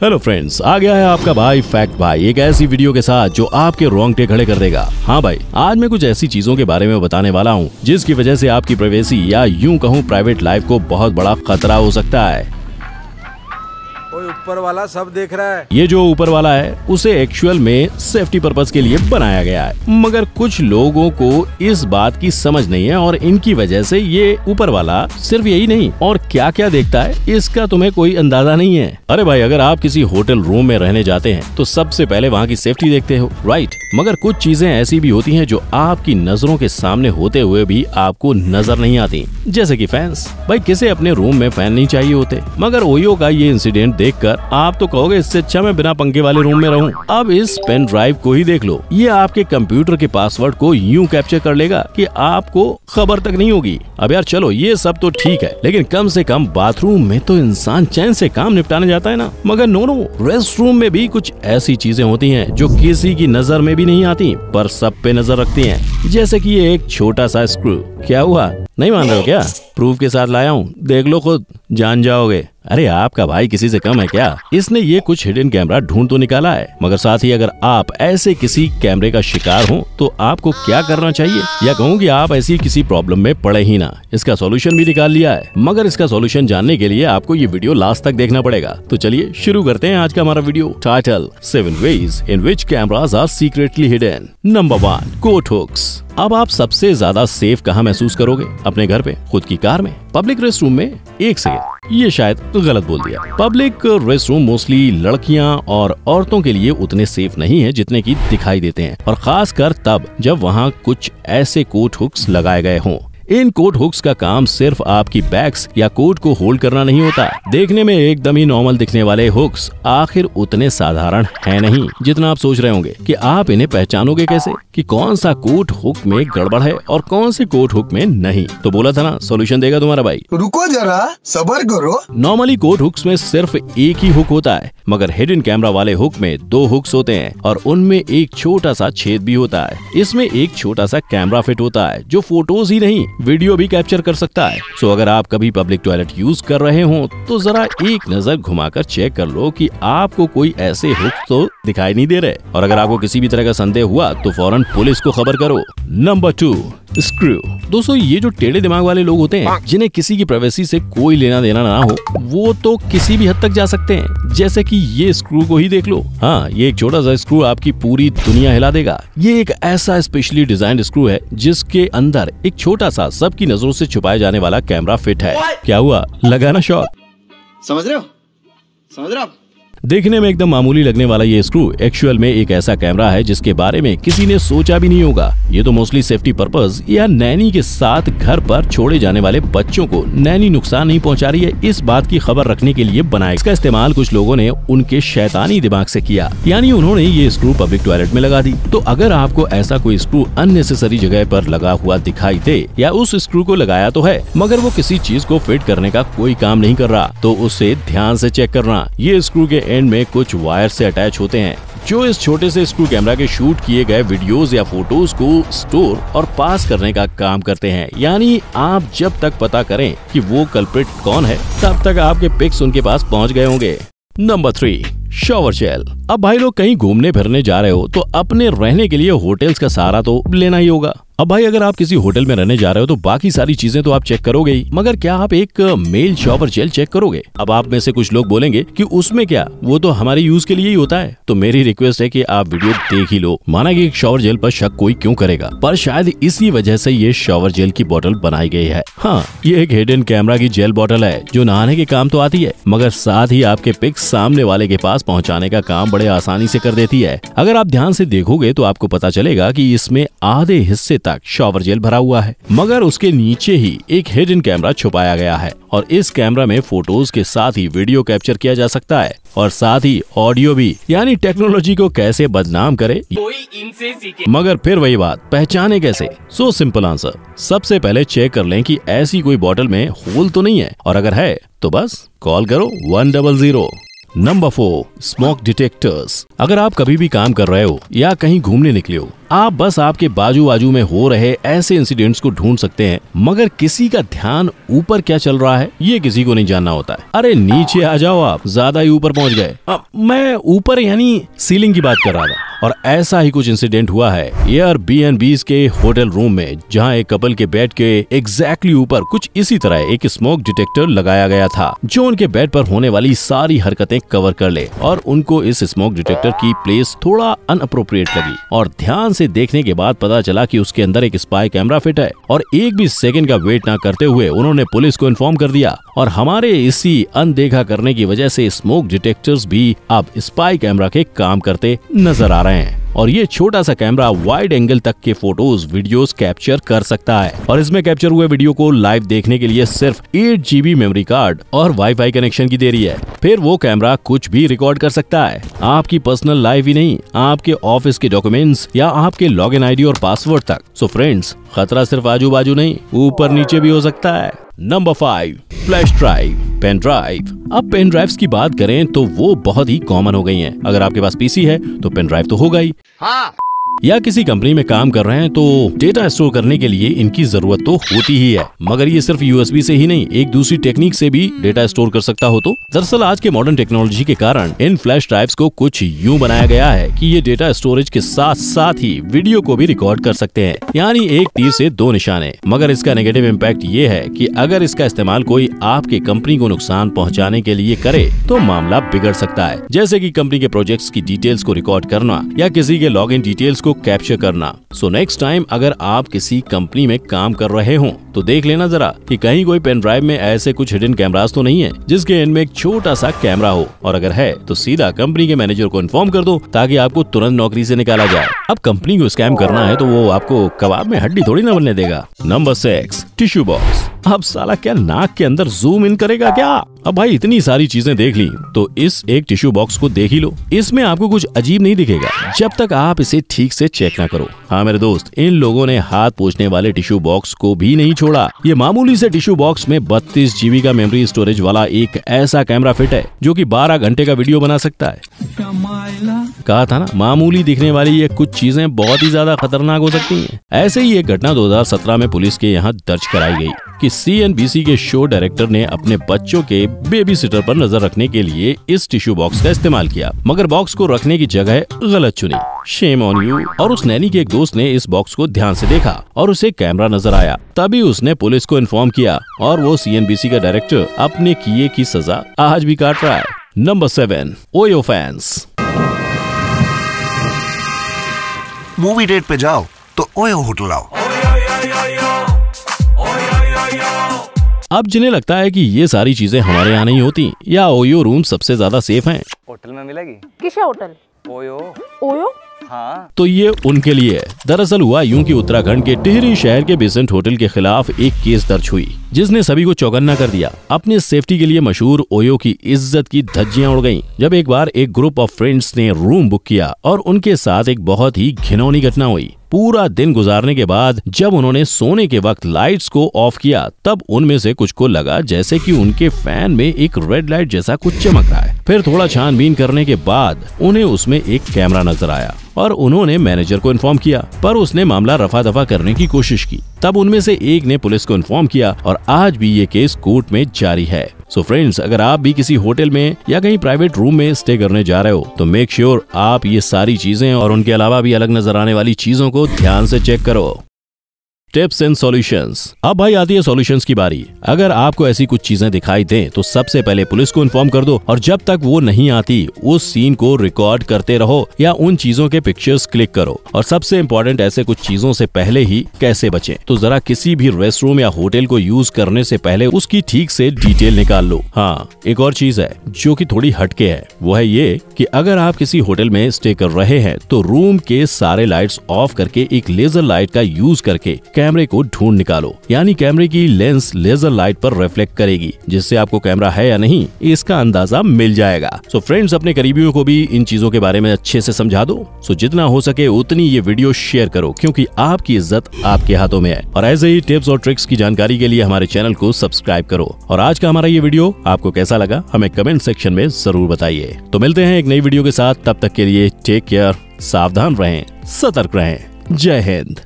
Hello friends, आ गया है आपका भाई फैक्ट भाई एक ऐसी वीडियो के साथ जो आपके रोंगटे खड़े कर देगा। हाँ भाई, आज मैं कुछ ऐसी चीजों के बारे में बताने वाला हूँ जिसकी वजह से आपकी प्राइवेसी या यूं कहूँ प्राइवेट लाइफ को बहुत बड़ा खतरा हो सकता है। ऊपर वाला सब देख रहा है। ये जो ऊपर वाला है उसे एक्चुअल में सेफ्टी पर्पस के लिए बनाया गया है, मगर कुछ लोगों को इस बात की समझ नहीं है और इनकी वजह से ये ऊपर वाला सिर्फ यही नहीं और क्या क्या देखता है इसका तुम्हें कोई अंदाजा नहीं है। अरे भाई, अगर आप किसी होटल रूम में रहने जाते हैं तो सबसे पहले वहाँ की सेफ्टी देखते हो, राइट? मगर कुछ चीजें ऐसी भी होती हैं जो आपकी नजरों के सामने होते हुए भी आपको नजर नहीं आती, जैसे कि फैंस। भाई, किसे अपने रूम में फैन नहीं चाहिए होते, मगर ओयो का ये इंसिडेंट देखकर आप तो कहोगे इससे अच्छा मैं बिना पंखे वाले रूम में रहूं। अब इस पेन ड्राइव को ही देख लो, ये आपके कंप्यूटर के पासवर्ड को यूं कैप्चर कर लेगा कि आपको खबर तक नहीं होगी। अब यार चलो, ये सब तो ठीक है, लेकिन कम से कम बाथरूम में तो इंसान चैन से काम निपटाने जाता है ना। मगर नो, रेस्ट रूम में भी कुछ ऐसी चीजें होती हैं जो किसी की नजर में भी नहीं आती पर सब पे नजर रखती हैं, जैसे कि ये एक छोटा सा स्क्रू। क्या हुआ, नहीं मान रहे हो क्या? प्रूफ के साथ लाया हूँ, देख लो, खुद जान जाओगे। अरे आपका भाई किसी से कम है क्या? इसने ये कुछ हिडन कैमरा ढूंढ तो निकाला है, मगर साथ ही अगर आप ऐसे किसी कैमरे का शिकार हो तो आपको क्या करना चाहिए, या कहूँ कि आप ऐसी किसी प्रॉब्लम में पड़े ही ना। इसका सॉल्यूशन भी निकाल लिया है, मगर इसका सॉल्यूशन जानने के लिए आपको ये वीडियो लास्ट तक देखना पड़ेगा। तो चलिए शुरू करते हैं आज का हमारा video. Title: 7 ways in which cameras are secretly hidden। Number 1, coat hooks. अब आप सबसे ज्यादा सेफ कहाँ महसूस करोगे? अपने घर पे, खुद की कार में, पब्लिक रेस्ट रूम में? एक सेकंड, ये शायद गलत बोल दिया। पब्लिक रेस्ट रूम मोस्टली लड़कियां और औरतों के लिए उतने सेफ नहीं है जितने की दिखाई देते हैं, और खासकर तब जब वहाँ कुछ ऐसे कोट हुक्स लगाए गए हों। इन कोट हुक्स का काम सिर्फ आपकी बैग्स या कोट को होल्ड करना नहीं होता। देखने में एकदम ही नॉर्मल दिखने वाले हुक्स आखिर उतने साधारण है नहीं जितना आप सोच रहे होंगे। कि आप इन्हें पहचानोगे कैसे कि कौन सा कोट हुक में गड़बड़ है और कौन से कोट हुक में नहीं? तो बोला था ना, सॉल्यूशन देगा तुम्हारा भाई। रुको जरा, सब्र करो। नॉर्मली कोट हुक्स में सिर्फ एक ही हुक होता है, मगर हिडन कैमरा वाले हुक में 2 हुक्स होते हैं और उनमें एक छोटा सा छेद भी होता है। इसमें एक छोटा सा कैमरा फिट होता है जो फोटोज ही नहीं, वीडियो भी कैप्चर कर सकता है। सो अगर आप कभी पब्लिक टॉयलेट यूज कर रहे हो तो जरा एक नजर घुमाकर चेक कर लो कि आपको कोई ऐसे हुक तो दिखाई नहीं दे रहे, और अगर आपको किसी भी तरह का संदेह हुआ तो फौरन पुलिस को खबर करो। Number 2, screw. दोस्तों, ये जो टेढ़े दिमाग वाले लोग होते हैं जिन्हें किसी की प्राइवेसी से कोई लेना देना ना हो, वो तो किसी भी हद तक जा सकते हैं, जैसे कि ये स्क्रू को ही देख लो। हाँ, ये एक छोटा सा स्क्रू आपकी पूरी दुनिया हिला देगा। ये एक ऐसा स्पेशली डिजाइंड स्क्रू है जिसके अंदर एक छोटा सा सबकी नजरों से छुपाए जाने वाला कैमरा फिट है। क्या हुआ, लगा ना शॉक? समझ रहे हो आप? देखने में एकदम मामूली लगने वाला ये स्क्रू एक्चुअल में एक ऐसा कैमरा है जिसके बारे में किसी ने सोचा भी नहीं होगा। ये तो मोस्टली सेफ्टी पर्पस या नैनी के साथ घर पर छोड़े जाने वाले बच्चों को नैनी नुकसान नहीं पहुंचा रही है, इस बात की खबर रखने के लिए बनाया। इसका इस्तेमाल कुछ लोगों ने उनके शैतानी दिमाग से किया, यानी उन्होंने ये स्क्रू पब्लिक टॉयलेट में लगा दी। तो अगर आपको ऐसा कोई स्क्रू अननेसेसरी जगह पर लगा हुआ दिखाई दे, या उस स्क्रू को लगाया तो है मगर वो किसी चीज को फिट करने का कोई काम नहीं कर रहा, तो उसे ध्यान से चेक करना। ये स्क्रू के एंड में कुछ वायर से अटैच होते हैं जो इस छोटे से स्क्रू कैमरा के शूट किए गए वीडियोस या फोटोज को स्टोर और पास करने का काम करते हैं। यानी आप जब तक पता करें कि वो कल्प्रिट कौन है, तब तक आपके पिक्स उनके पास पहुंच गए होंगे। Number 3, shower gel. अब भाई लोग कहीं घूमने फिरने जा रहे हो तो अपने रहने के लिए होटल्स का सहारा तो लेना ही होगा। अब भाई, अगर आप किसी होटल में रहने जा रहे हो तो बाकी सारी चीजें तो आप चेक करोगे ही, मगर क्या आप एक मेल शॉवर जेल चेक करोगे? अब आप में से कुछ लोग बोलेंगे कि उसमें क्या, वो तो हमारे यूज के लिए ही होता है। तो मेरी रिक्वेस्ट है कि आप वीडियो देख ही लो। माना कि एक शॉवर जेल पर शक कोई क्यों करेगा, पर शायद इसी वजह से ये शॉवर जेल की बोतल बनाई गई है। हाँ, ये एक हिडन कैमरा की जेल बोतल है जो नहाने के काम तो आती है, मगर साथ ही आपके पिक्स सामने वाले के पास पहुँचाने का काम बड़े आसानी से कर देती है। अगर आप ध्यान से देखोगे तो आपको पता चलेगा कि इसमें आधे हिस्से तक शॉवर जेल भरा हुआ है, मगर उसके नीचे ही एक हिडन कैमरा छुपाया गया है, और इस कैमरा में फोटोज के साथ ही वीडियो कैप्चर किया जा सकता है और साथ ही ऑडियो भी। यानी टेक्नोलॉजी को कैसे बदनाम करे कोई इनसे सीखे। मगर फिर वही बात, पहचाने कैसे? सो सिंपल आंसर, सबसे पहले चेक कर लें कि ऐसी कोई बोतल में होल तो नहीं है, और अगर है तो बस कॉल करो 100। Number 4, smoke detectors. अगर आप कभी भी काम कर रहे हो या कहीं घूमने निकले हो, आप बस आपके बाजू बाजू में हो रहे ऐसे इंसिडेंट्स को ढूंढ सकते हैं, मगर किसी का ध्यान ऊपर क्या चल रहा है ये किसी को नहीं जानना होता है। अरे नीचे आ जाओ, आप ज्यादा ही ऊपर पहुंच गए। मैं ऊपर यानी सीलिंग की बात कर रहा था। और ऐसा ही कुछ इंसिडेंट हुआ है एयरबीएनबीज़ के होटल रूम में, जहां एक कपल के बेड के एग्जैक्टली ऊपर कुछ इसी तरह एक स्मोक डिटेक्टर लगाया गया था, जो उनके बेड पर होने वाली सारी हरकतें कवर कर ले। और उनको इस स्मोक डिटेक्टर की प्लेस थोड़ा अनअप्रोप्रिएट लगी और ध्यान से देखने के बाद पता चला कि उसके अंदर एक स्पाई कैमरा फिट है। और एक भी सेकंड का वेट ना करते हुए उन्होंने पुलिस को इन्फॉर्म कर दिया। और हमारे इसी अनदेखा करने की वजह से स्मोक डिटेक्टर्स भी अब स्पाई कैमरा के काम करते नजर आ रहे हैं। और ये छोटा सा कैमरा वाइड एंगल तक के फोटोज वीडियोस कैप्चर कर सकता है। और इसमें कैप्चर हुए वीडियो को लाइव देखने के लिए सिर्फ 8 GB मेमोरी कार्ड और वाईफाई कनेक्शन की देरी है। फिर वो कैमरा कुछ भी रिकॉर्ड कर सकता है, आपकी पर्सनल लाइफ ही नहीं, आपके ऑफिस के डॉक्यूमेंट्स या आपके लॉगिन आईडी और पासवर्ड तक। सो फ्रेंड्स, खतरा सिर्फ आजू बाजू नहीं, ऊपर नीचे भी हो सकता है। Number 5, flash drive, pen drive. अब पेन ड्राइव्स की बात करें तो वो बहुत ही कॉमन हो गई हैं। अगर आपके पास पीसी है तो पेन ड्राइव तो होगा ही। हाँ। या किसी कंपनी में काम कर रहे हैं तो डेटा स्टोर करने के लिए इनकी जरूरत तो होती ही है। मगर ये सिर्फ यूएसबी से ही नहीं, एक दूसरी टेक्निक से भी डेटा स्टोर कर सकता हो तो। दरअसल आज के मॉडर्न टेक्नोलॉजी के कारण इन फ्लैश ड्राइव्स को कुछ यूं बनाया गया है कि ये डेटा स्टोरेज के साथ साथ ही वीडियो को भी रिकॉर्ड कर सकते हैं, यानी एक तीर से दो निशाने। मगर इसका नेगेटिव इम्पैक्ट ये है कि अगर इसका इस्तेमाल कोई आपके कंपनी को नुकसान पहुँचाने के लिए करे तो मामला बिगड़ सकता है, जैसे की कंपनी के प्रोजेक्ट्स की डिटेल्स को रिकॉर्ड करना या किसी के लॉग इन डिटेल्स को कैप्चर करना। सो नेक्स्ट टाइम अगर आप किसी कंपनी में काम कर रहे हो तो देख लेना जरा कि कहीं कोई पेन ड्राइव में ऐसे कुछ हिडन कैमरास तो नहीं है जिसके एंड में एक छोटा सा कैमरा हो, और अगर है तो सीधा कंपनी के मैनेजर को इन्फॉर्म कर दो ताकि आपको तुरंत नौकरी से निकाला जाए। अब कंपनी को स्कैम करना है तो वो आपको कबाब में हड्डी थोड़ी ना बनने देगा। Number 6, tissue box. अब साला क्या नाक के अंदर जूम इन करेगा क्या? अब भाई इतनी सारी चीजें देख ली तो इस एक टिश्यू बॉक्स को देख ही लो। इसमें आपको कुछ अजीब नहीं दिखेगा जब तक आप इसे ठीक से चेक ना करो। हाँ मेरे दोस्त, इन लोगों ने हाथ पोंछने वाले टिश्यू बॉक्स को भी नहीं छोड़ा। ये मामूली से टिश्यू बॉक्स में 32 GB का मेमोरी स्टोरेज वाला एक ऐसा कैमरा फिट है जो कि 12 घंटे का वीडियो बना सकता है। कहा था ना, मामूली दिखने वाली ये कुछ चीजें बहुत ही ज्यादा खतरनाक हो सकती हैं। ऐसे ही एक घटना 2017 में पुलिस के यहाँ दर्ज कराई गई कि CNBC के शो डायरेक्टर ने अपने बच्चों के बेबी सिटर पर नजर रखने के लिए इस टिश्यू बॉक्स का इस्तेमाल किया, मगर बॉक्स को रखने की जगह गलत चुनी। Shame on you. और उस नैनी के एक दोस्त ने इस बॉक्स को ध्यान से देखा और उसे कैमरा नजर आया, तभी उसने पुलिस को इन्फॉर्म किया और वो CNBC का डायरेक्टर अपने किए की सजा आज भी काट रहा है। Number 7, OYO fans. Movie date पे जाओ तो ओयो होटल आओ। अब जिन्हें लगता है कि ये सारी चीजें हमारे यहाँ नहीं होती या ओयो रूम सबसे ज्यादा सेफ हैं, होटल में मिलेगी। किसे होटल? ओयो। ओयो? हाँ। तो ये उनके लिए है। दरअसल हुआ यूं कि उत्तराखंड के टिहरी शहर के बेसेंट होटल के खिलाफ एक केस दर्ज हुई जिसने सभी को चौकन्ना कर दिया। अपने सेफ्टी के लिए मशहूर ओयो की इज्जत की धज्जियां उड़ गईं जब एक बार एक ग्रुप ऑफ फ्रेंड्स ने रूम बुक किया और उनके साथ एक बहुत ही घिनौनी घटना हुई। पूरा दिन गुजारने के बाद जब उन्होंने सोने के वक्त लाइट्स को ऑफ किया तब उनमें से कुछ को लगा जैसे कि उनके फैन में एक रेड लाइट जैसा कुछ चमक रहा है। फिर थोड़ा छानबीन करने के बाद उन्हें उसमें एक कैमरा नजर आया और उन्होंने मैनेजर को इन्फॉर्म किया, पर उसने मामला रफा दफा करने की कोशिश की। तब उनमें से एक ने पुलिस को इन्फॉर्म किया और आज भी ये केस कोर्ट में जारी है। सो फ्रेंड्स, अगर आप भी किसी होटल में या कहीं प्राइवेट रूम में स्टे करने जा रहे हो तो मेक श्योर आप ये सारी चीजें और उनके अलावा भी अलग नजर आने वाली चीजों को ध्यान से चेक करो। Tips and solutions. अब भाई आती है सॉल्यूशंस की बारी। अगर आपको ऐसी कुछ चीजें दिखाई दें तो सबसे पहले पुलिस को इन्फॉर्म कर दो और जब तक वो नहीं आती उस सीन को रिकॉर्ड करते रहो या उन चीजों के पिक्चर्स क्लिक करो। और सबसे इम्पोर्टेंट, ऐसे कुछ चीजों से पहले ही कैसे बचें, तो जरा किसी भी रेस्ट रूम या होटल को यूज करने से पहले उसकी ठीक से डिटेल निकाल लो। हाँ, एक और चीज है जो कि थोड़ी हटके है, वो है ये कि अगर आप किसी होटल में स्टे कर रहे हैं तो रूम के सारे लाइट्स ऑफ करके एक लेजर लाइट का यूज करके कैमरे को ढूंढ निकालो। यानी कैमरे की लेंस लेजर लाइट पर रिफ्लेक्ट करेगी, जिससे आपको कैमरा है या नहीं इसका अंदाजा मिल जाएगा। सो फ्रेंड्स, अपने करीबियों को भी इन चीजों के बारे में अच्छे से समझा दो। सो जितना हो सके उतनी ये वीडियो शेयर करो, क्योंकि आपकी इज्जत आपके हाथों में है। और ऐसे ही टिप्स और ट्रिक्स की जानकारी के लिए हमारे चैनल को सब्सक्राइब करो। और आज का हमारा ये वीडियो आपको कैसा लगा हमें कमेंट सेक्शन में जरूर बताइए। तो मिलते हैं एक नई वीडियो के साथ, तब तक के लिए टेक केयर, सावधान रहें, सतर्क रहें। जय हिंद।